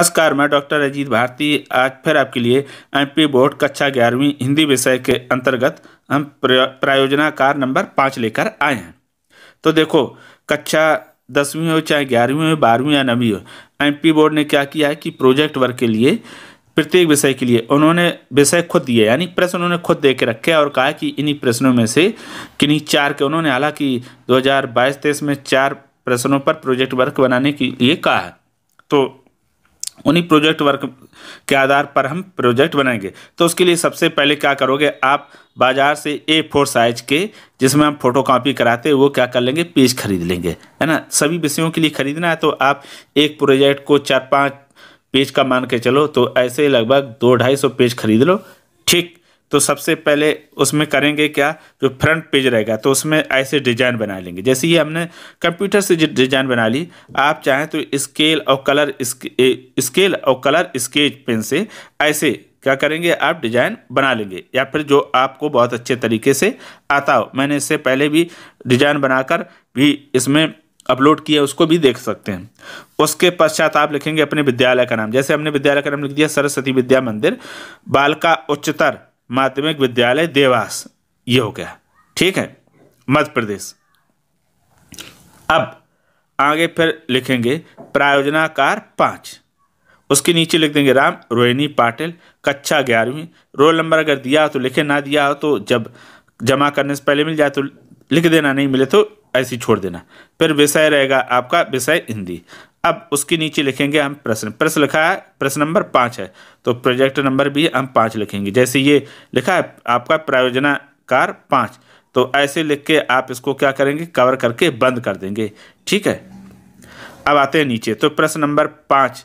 नमस्कार, मैं डॉक्टर अजीत भारती आज फिर आपके लिए एमपी बोर्ड कक्षा 11वीं हिंदी विषय के अंतर्गत हम प्रायोजनाकार नंबर 5 लेकर आए हैं। तो देखो, कक्षा 10वीं हो चाहे 11वीं हो 12वीं या 9वीं हो, एमपी बोर्ड ने क्या किया है कि प्रोजेक्ट वर्क के लिए प्रत्येक विषय के लिए उन्होंने विषय खुद दिए, यानी प्रश्न उन्होंने खुद दे के रखे और कहा कि इन्हीं प्रश्नों में से किन्हीं 4 के उन्होंने, हालांकि 2022-23 में 4 प्रश्नों पर प्रोजेक्ट वर्क बनाने के लिए कहा है। तो उन्हीं प्रोजेक्ट वर्क के आधार पर हम प्रोजेक्ट बनाएंगे। तो उसके लिए सबसे पहले क्या करोगे, आप बाजार से A4 साइज के, जिसमें हम फोटो कॉपी कराते हैं, वो क्या कर लेंगे, पेज खरीद लेंगे, है ना। सभी विषयों के लिए खरीदना है तो आप एक प्रोजेक्ट को 4-5 पेज का मान के चलो, तो ऐसे लगभग 200-250 पेज खरीद लो। ठीक, तो सबसे पहले उसमें करेंगे क्या, जो फ्रंट पेज रहेगा तो उसमें ऐसे डिजाइन बना लेंगे। जैसे ये हमने कंप्यूटर से डिजाइन बना ली, आप चाहें तो स्केल और कलर स्केच पेन से ऐसे क्या करेंगे, आप डिजाइन बना लेंगे, या फिर जो आपको बहुत अच्छे तरीके से आता हो। मैंने इससे पहले भी डिजाइन बनाकर भी इसमें अपलोड किया, उसको भी देख सकते हैं। उसके पश्चात आप लिखेंगे अपने विद्यालय का नाम। जैसे हमने विद्यालय का नाम लिख दिया, सरस्वती विद्या मंदिर बालिका उच्चतर माध्यमिक विद्यालय देवास, ये हो गया। ठीक है, मध्य प्रदेश। अब आगे फिर लिखेंगे प्रायोजनाकार 5, उसके नीचे लिख देंगे राम रोहिणी पाटिल कक्षा 11वीं। रोल नंबर अगर दिया हो तो लिखे, ना दिया हो तो जब जमा करने से पहले मिल जाए तो लिख देना, नहीं मिले तो ऐसे ही छोड़ देना। फिर विषय रहेगा आपका विषय हिंदी। अब उसके नीचे लिखेंगे हम प्रश्न लिखा है, प्रश्न नंबर 5 है तो प्रोजेक्ट नंबर भी हम 5 लिखेंगे। जैसे ये लिखा है आपका प्रायोजनाकार 5, तो ऐसे लिख के आप इसको क्या करेंगे, कवर करके बंद कर देंगे। ठीक है, अब आते हैं नीचे, तो प्रश्न नंबर 5,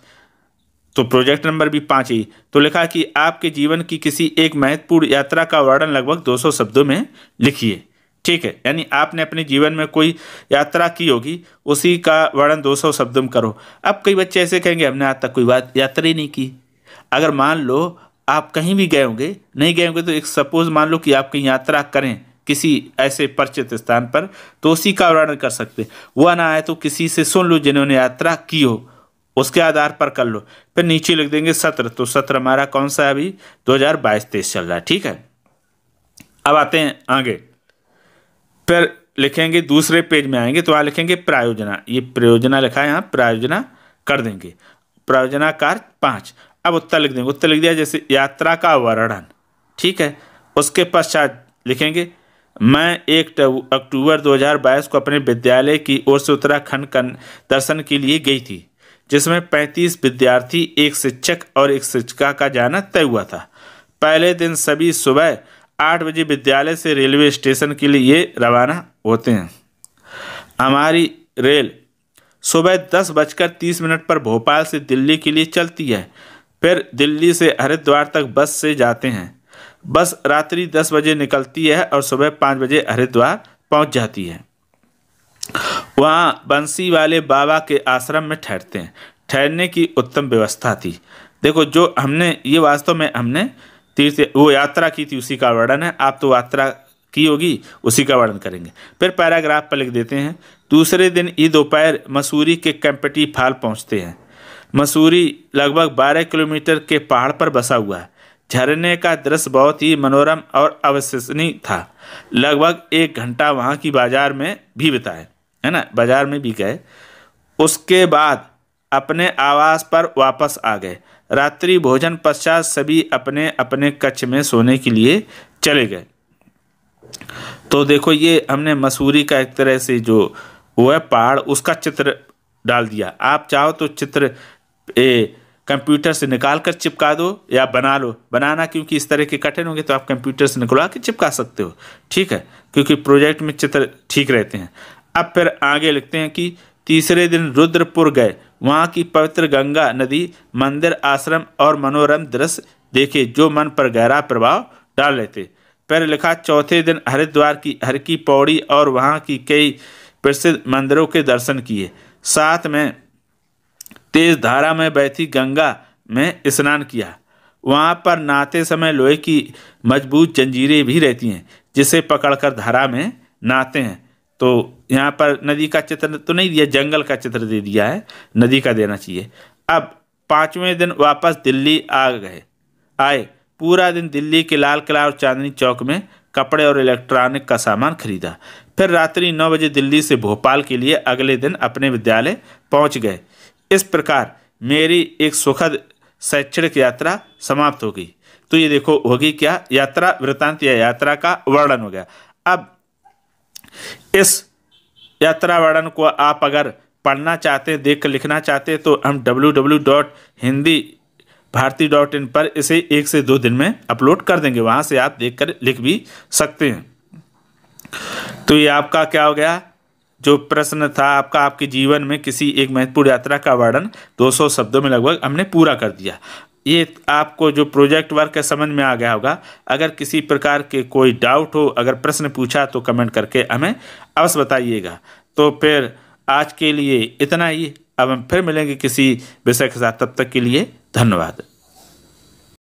तो प्रोजेक्ट नंबर भी 5 ही। तो लिखा कि आपके जीवन की किसी एक महत्वपूर्ण यात्रा का वर्णन लगभग 200 शब्दों में लिखिए। ठीक है, यानी आपने अपने जीवन में कोई यात्रा की होगी, उसी का वर्णन 200 शब्दों में करो। अब कई बच्चे ऐसे कहेंगे हमने आज तक कोई यात्रा ही नहीं की। अगर मान लो आप कहीं भी गए होंगे, नहीं गए होंगे, तो एक सपोज मान लो कि आप कहीं यात्रा करें किसी ऐसे परिचित स्थान पर, तो उसी का वर्णन कर सकते। वो ना आए तो किसी से सुन लो जिन्होंने यात्रा की हो, उसके आधार पर कर लो। फिर नीचे लिख देंगे सत्र, तो सत्र हमारा कौन सा है, अभी 2022-23 चल रहा है। ठीक है, अब आते हैं आगे, फिर लिखेंगे दूसरे पेज में आएंगे तो वहाँ लिखेंगे प्रायोजना। ये प्रायोजना लिखा है, यहाँ प्रायोजना कर देंगे, प्रायोजनाकार 5। अब उत्तर लिख देंगे, उत्तर लिख दिया जैसे यात्रा का वर्णन। ठीक है, उसके पश्चात लिखेंगे मैं 1 अक्टूबर 2022 को अपने विद्यालय की ओर से उत्तराखंड दर्शन के लिए गई थी, जिसमें 35 विद्यार्थी, एक शिक्षक और एक शिक्षिका का जाना तय हुआ था। पहले दिन सभी सुबह 8 बजे विद्यालय से रेलवे स्टेशन के लिए रवाना होते हैं। हमारी रेल सुबह 10:30 पर भोपाल से दिल्ली के लिए चलती है। फिर दिल्ली से हरिद्वार तक बस से जाते हैं। बस रात्रि 10 बजे निकलती है और सुबह 5 बजे हरिद्वार पहुंच जाती है। वहाँ बंसी वाले बाबा के आश्रम में ठहरते हैं। ठहरने की उत्तम व्यवस्था थी। देखो, जो हमने ये वास्तव में हमने वो यात्रा की थी, उसी का वर्णन है। आप तो यात्रा की होगी, उसी का वर्णन करेंगे। फिर पैराग्राफ पर लिख देते हैं दूसरे दिन ई दोपहर मसूरी के कैंपटी फॉल पहुंचते हैं। मसूरी लगभग 12 किलोमीटर के पहाड़ पर बसा हुआ है। झरने का दृश्य बहुत ही मनोरम और अविश्वसनीय था। लगभग 1 घंटा वहाँ की बाजार में भी बिताए, है ना, बाजार में भी गए। उसके बाद अपने आवास पर वापस आ गए। रात्रि भोजन पश्चात सभी अपने अपने कक्ष में सोने के लिए चले गए। तो देखो, ये हमने मसूरी का एक तरह से जो वो है पहाड़, उसका चित्र डाल दिया। आप चाहो तो चित्र कंप्यूटर से निकाल कर चिपका दो या बना लो। बनाना क्योंकि इस तरह के कठिन होंगे तो आप कंप्यूटर से निकलवा के चिपका सकते हो। ठीक है, क्योंकि प्रोजेक्ट में चित्र ठीक रहते हैं। अब फिर आगे लिखते हैं कि तीसरे दिन रुद्रपुर गए। वहाँ की पवित्र गंगा नदी, मंदिर, आश्रम और मनोरम दृश्य देखे जो मन पर गहरा प्रभाव डाल लेते। फिर लिखा चौथे दिन हरिद्वार की हर की पौड़ी और वहाँ की कई प्रसिद्ध मंदिरों के दर्शन किए। साथ में तेज धारा में बहती गंगा में स्नान किया। वहाँ पर नहाते समय लोहे की मजबूत जंजीरें भी रहती हैं, जिसे पकड़कर धारा में नहाते हैं। तो यहाँ पर नदी का चित्र तो नहीं दिया, जंगल का चित्र दे दिया है, नदी का देना चाहिए। अब 5वें दिन वापस दिल्ली आए। पूरा दिन दिल्ली के लाल किला और चांदनी चौक में कपड़े और इलेक्ट्रॉनिक का सामान खरीदा। फिर रात्रि 9 बजे दिल्ली से भोपाल के लिए अगले दिन अपने विद्यालय पहुंच गए। इस प्रकार मेरी एक सुखद शैक्षणिक यात्रा समाप्त हो गई। तो ये देखो होगी क्या, यात्रा वृत्तांत या यात्रा का वर्णन हो गया। अब इस यात्रा वर्णन को आप अगर पढ़ना चाहते हैं, देख कर लिखना चाहते हैं, तो हम www.hindibharati.in पर इसे 1 से 2 दिन में अपलोड कर देंगे। वहाँ से आप देख कर लिख भी सकते हैं। तो ये आपका क्या हो गया, जो प्रश्न था आपका, आपके जीवन में किसी एक महत्वपूर्ण यात्रा का वर्णन 200 शब्दों में लगभग हमने पूरा कर दिया। ये आपको जो प्रोजेक्ट वर्क है समझ में आ गया होगा। अगर किसी प्रकार के कोई डाउट हो, अगर प्रश्न पूछा तो कमेंट करके हमें अवश्य बताइएगा। तो फिर आज के लिए इतना ही। अब हम फिर मिलेंगे किसी विषय के साथ, तब तक के लिए धन्यवाद।